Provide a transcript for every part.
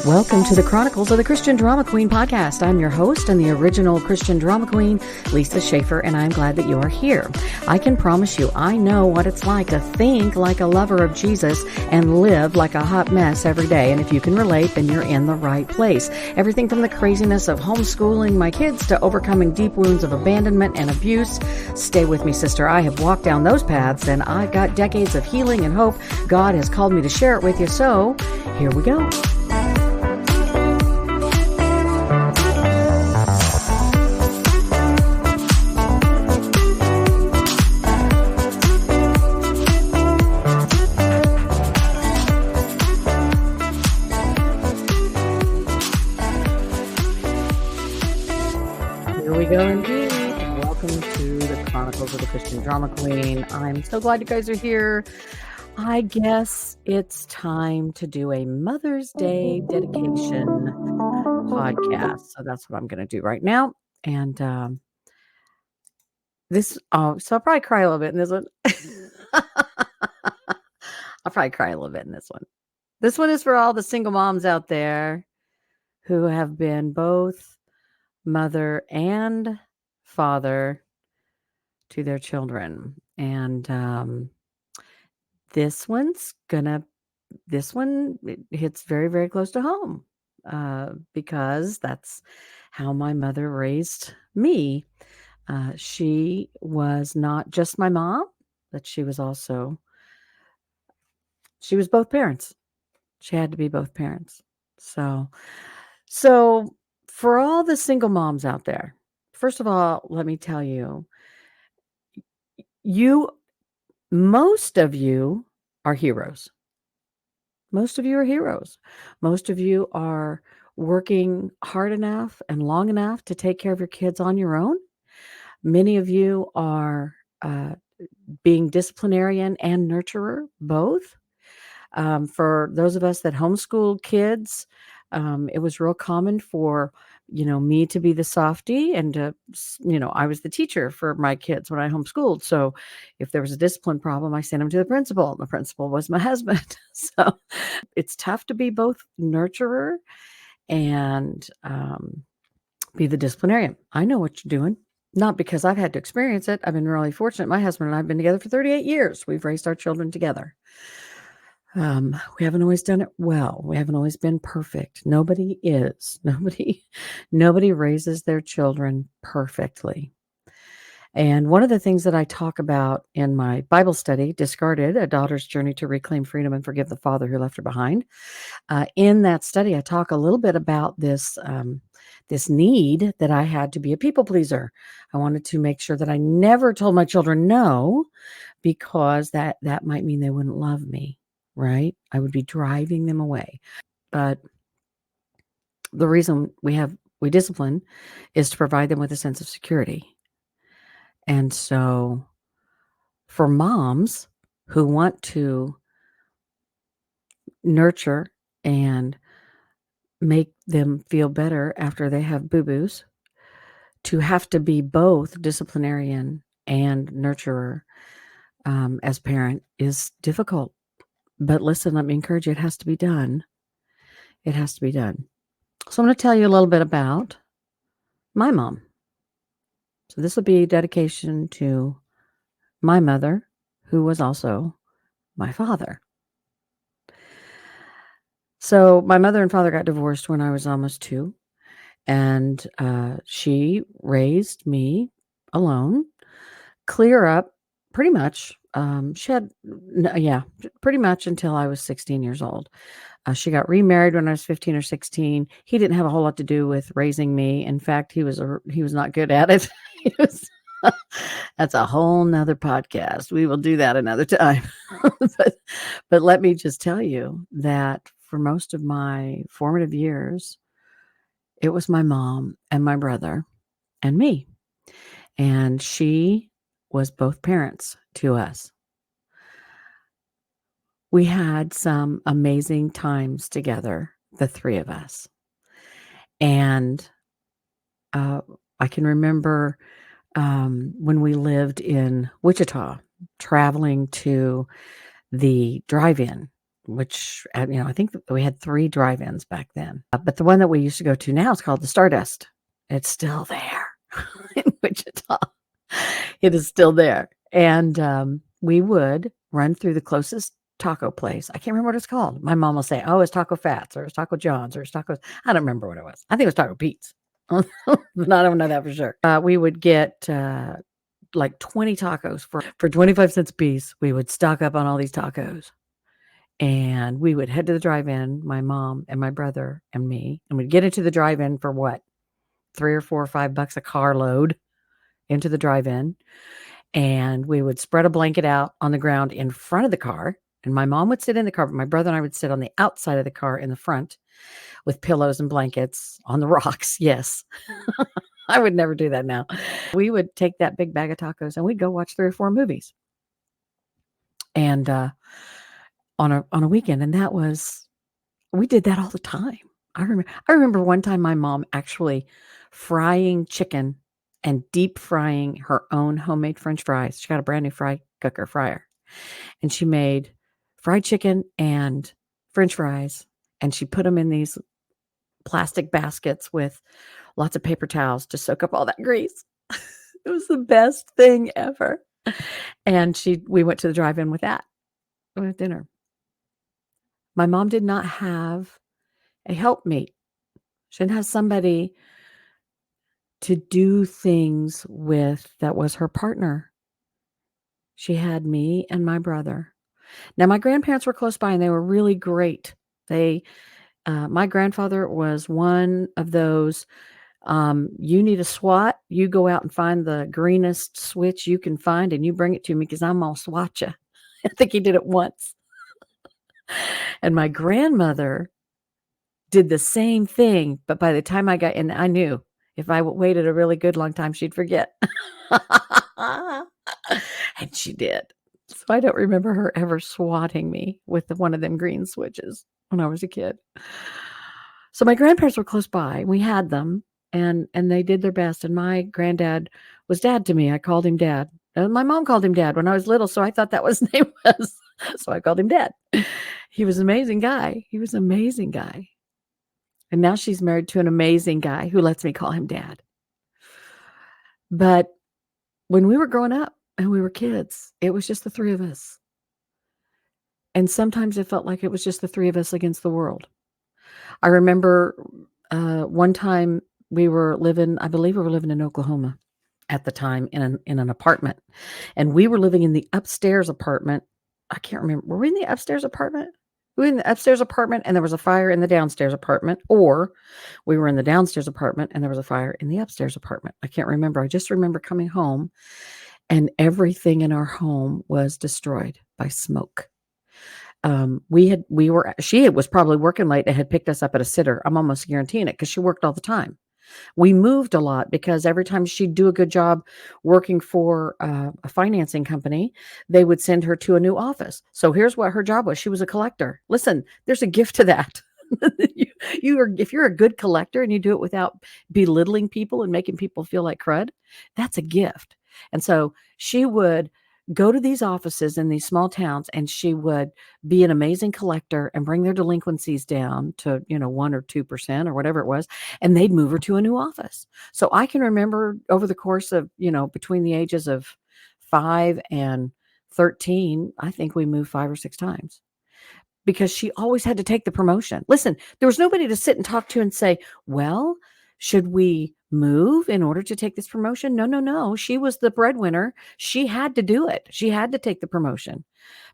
Welcome to the Chronicles of the Christian Drama Queen podcast. I'm your host and the original Christian Drama Queen, Lisa Schaefer, and I'm glad that you are here. I can promise you, I know what it's like to think like a lover of Jesus and live like a hot mess every day. And if you can relate, then you're in the right place. Everything from the craziness of homeschooling my kids to overcoming deep wounds of abandonment and abuse. Stay with me, sister. I have walked down those paths and I've got decades of healing and hope. God has called me to share it with you. So here we go. Go indeed. Welcome to the Chronicles of the Christian Drama Queen. I'm so glad you guys are here. I guess it's time to do a Mother's Day dedication podcast. So that's what I'm going to do right now. And so I'll probably cry a little bit in this one. I'll probably cry a little bit in this one. This one is for all the single moms out there who have been both mother and father to their children. And this one hits very, very close to home because that's how my mother raised me. She was not just my mom, but she was both parents. She had to be both parents. So for all the single moms out there, first of all, let me tell you, most of you are heroes. Most of you are heroes. Most of you are working hard enough and long enough to take care of your kids on your own. Many of you are being disciplinarian and nurturer, both. For those of us that homeschooled kids, it was real common for, me to be the softie and I was the teacher for my kids when I homeschooled. So if there was a discipline problem, I sent them to the principal. The principal was my husband. So it's tough to be both nurturer and be the disciplinarian. I know what you're doing. Not because I've had to experience it. I've been really fortunate. My husband and I have been together for 38 years. We've raised our children together. We haven't always done it well. We haven't always been perfect. Nobody is. Nobody raises their children perfectly. And one of the things that I talk about in my Bible study, Discarded, A Daughter's Journey to Reclaim Freedom and Forgive the Father Who Left Her Behind. In that study, I talk a little bit about this need that I had to be a people pleaser. I wanted to make sure that I never told my children no, because that might mean they wouldn't love me. Right? I would be driving them away. But the reason we discipline is to provide them with a sense of security. And so for moms who want to nurture and make them feel better after they have boo-boos, to have to be both disciplinarian and nurturer as parent is difficult. But listen, let me encourage you, it has to be done. It has to be done. So I'm going to tell you a little bit about my mom. So this will be a dedication to my mother, who was also my father. So my mother and father got divorced when I was almost 2. And she raised me alone, clear up pretty much. Pretty much until I was 16 years old. She got remarried when I was 15 or 16. He didn't have a whole lot to do with raising me. In fact, he was not good at it. That's a whole nother podcast. We will do that another time. but let me just tell you that for most of my formative years, it was my mom and my brother and me. And she was both parents to us. We had some amazing times together, the 3 of us. And, uh, I can remember, when we lived in Wichita, traveling to the drive-in, which, I think that we had 3 drive-ins back then. But the one that we used to go to now is called the Stardust. It's still there in Wichita. It is still there. And, we would run through the closest taco place. I can't remember what it's called. My mom will say, "Oh, it's Taco Fats, or it's Taco John's, or it's Taco." I don't remember what it was. I think it was Taco Pete's, but I don't know that for sure. We would get, like 20 tacos for 25 cents a piece. We would stock up on all these tacos, and we would head to the drive-in, my mom and my brother and me, and we'd get into the drive-in for what? 3 or 4 or $5 a carload into the drive-in, and we would spread a blanket out on the ground in front of the car, and my mom would sit in the car, but my brother and I would sit on the outside of the car in the front with pillows and blankets on the rocks. Yes. I would never do that now. We would take that big bag of tacos and we'd go watch 3 or 4 movies. And, on a weekend, and we did that all the time. I remember one time my mom actually frying chicken and deep frying her own homemade french fries. She got a brand new fryer, and she made fried chicken and french fries, and she put them in these plastic baskets with lots of paper towels to soak up all that grease. It was the best thing ever. And we went to the drive-in with that, with dinner. My mom did not have a helpmeet. She didn't have somebody to do things with that was her partner. She had me and my brother. Now, my grandparents were close by and they were really great. My grandfather was one of those, you need a SWAT, you go out and find the greenest switch you can find and you bring it to me because I'm gonna SWAT you. I think he did it once. And my grandmother did the same thing, but by the time I knew if I waited a really good long time, she'd forget. And she did. So I don't remember her ever swatting me with one of them green switches when I was a kid. So my grandparents were close by. We had them, and they did their best. And my granddad was dad to me. I called him dad. And my mom called him dad when I was little, so I thought that was his name was. So I called him dad. He was an amazing guy. He was an amazing guy. And now she's married to an amazing guy who lets me call him dad. But when we were growing up and we were kids, it was just the 3 of us. And sometimes it felt like it was just the 3 of us against the world. I remember, one time I believe we were living in Oklahoma at the time in an apartment, and we were living in the upstairs apartment. I can't remember. Were we in the upstairs apartment? We were in the upstairs apartment and there was a fire in the downstairs apartment, or we were in the downstairs apartment and there was a fire in the upstairs apartment. I can't remember. I just remember coming home and everything in our home was destroyed by smoke. She was probably working late and had picked us up at a sitter. I'm almost guaranteeing it because she worked all the time. We moved a lot because every time she'd do a good job working for a financing company, they would send her to a new office. So here's what her job was. She was a collector. Listen, there's a gift to that. If you're a good collector and you do it without belittling people and making people feel like crud, that's a gift. And so she would go to these offices in these small towns and she would be an amazing collector and bring their delinquencies down to, 1 or 2% or whatever it was. And they'd move her to a new office. So I can remember over the course of, between the ages of 5 and 13, I think we moved 5 or 6 times because she always had to take the promotion. Listen, there was nobody to sit and talk to and say, well, should we move in order to take this promotion? No, no, no. She was the breadwinner. She had to do it. She had to take the promotion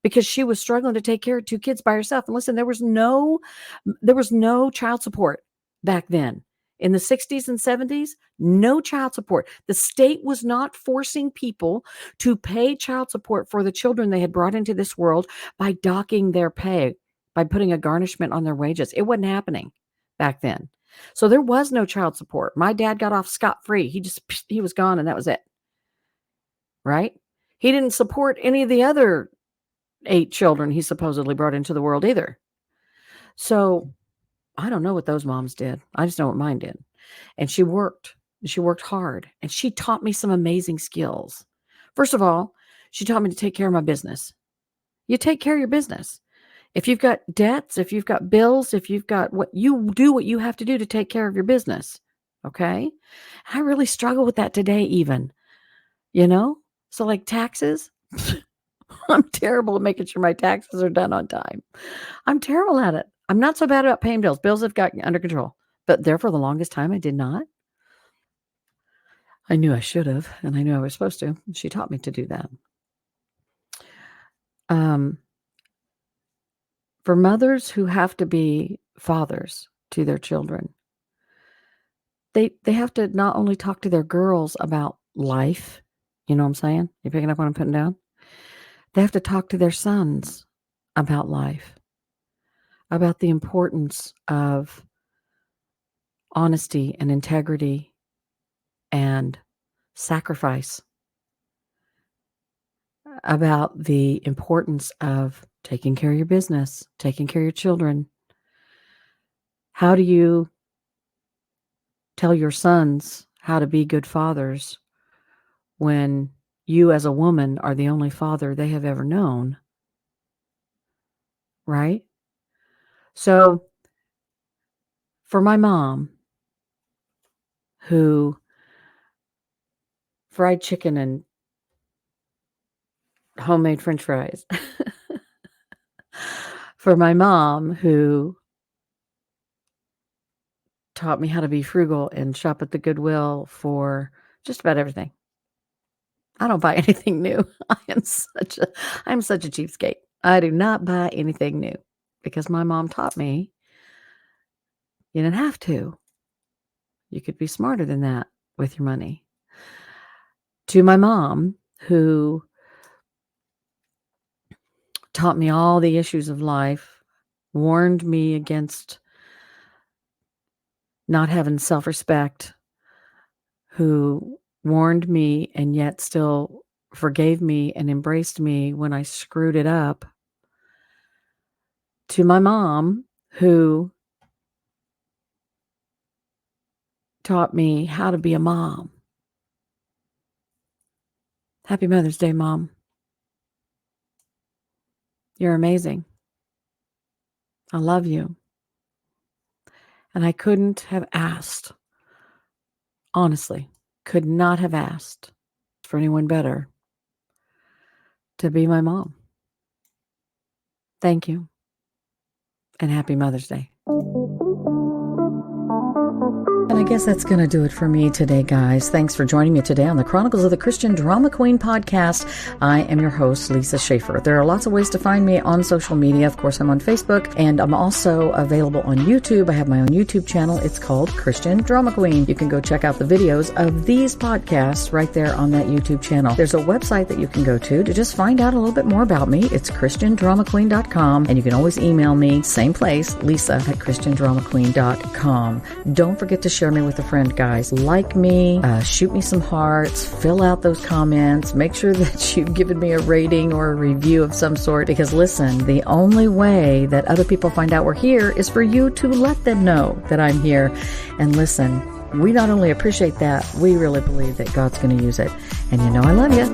because she was struggling to take care of 2 kids by herself. And listen, there was no child support back then. In the 60s and 70s, no child support. The state was not forcing people to pay child support for the children they had brought into this world by docking their pay, by putting a garnishment on their wages. It wasn't happening back then. So there was no child support. My dad got off scot-free. He was gone and that was it. Right? He didn't support any of the other 8 children he supposedly brought into the world either. So, I don't know what those moms did. I just know what mine did. And she worked. She worked hard, and she taught me some amazing skills. First of all, she taught me to take care of my business. You take care of your business. If you've got debts, if you've got bills, if you've got what you have to do to take care of your business. Okay? I really struggle with that today even, you know? So like taxes, I'm terrible at making sure my taxes are done on time. I'm terrible at it. I'm not so bad about paying bills. Bills have got under control. But there for the longest time I did not. I knew I should have, and I knew I was supposed to. She taught me to do that. For mothers who have to be fathers to their children, they have to not only talk to their girls about life, you know what I'm saying? You picking up what I'm putting down? They have to talk to their sons about life, about the importance of honesty and integrity and sacrifice, about the importance of taking care of your business, taking care of your children. How do you tell your sons how to be good fathers when you as a woman are the only father they have ever known? Right? So for my mom, who fried chicken and homemade French fries, for my mom, who taught me how to be frugal and shop at the Goodwill for just about everything. I don't buy anything new. I'm such a cheapskate. I do not buy anything new because my mom taught me you didn't have to. You could be smarter than that with your money. To my mom, who taught me all the issues of life, warned me against not having self-respect, who warned me and yet still forgave me and embraced me when I screwed it up. To my mom, who taught me how to be a mom. Happy Mother's Day, Mom. You're amazing. I love you. And I couldn't have asked, honestly, could not have asked for anyone better to be my mom. Thank you. And happy Mother's Day. And I guess that's going to do it for me today, guys. Thanks for joining me today on the Chronicles of the Christian Drama Queen podcast. I am your host, Lisa Schaefer. There are lots of ways to find me on social media. Of course, I'm on Facebook, and I'm also available on YouTube. I have my own YouTube channel. It's called Christian Drama Queen. You can go check out the videos of these podcasts right there on that YouTube channel. There's a website that you can go to just find out a little bit more about me. It's ChristianDramaQueen.com, and you can always email me, same place, Lisa@ChristianDramaQueen.com. Don't forget to share me with a friend, guys. Like me, shoot me some hearts, fill out those comments, make sure that you've given me a rating or a review of some sort, because listen, the only way that other people find out we're here is for you to let them know that I'm here. And listen, we not only appreciate that, we really believe that God's going to use it. And you know I love you.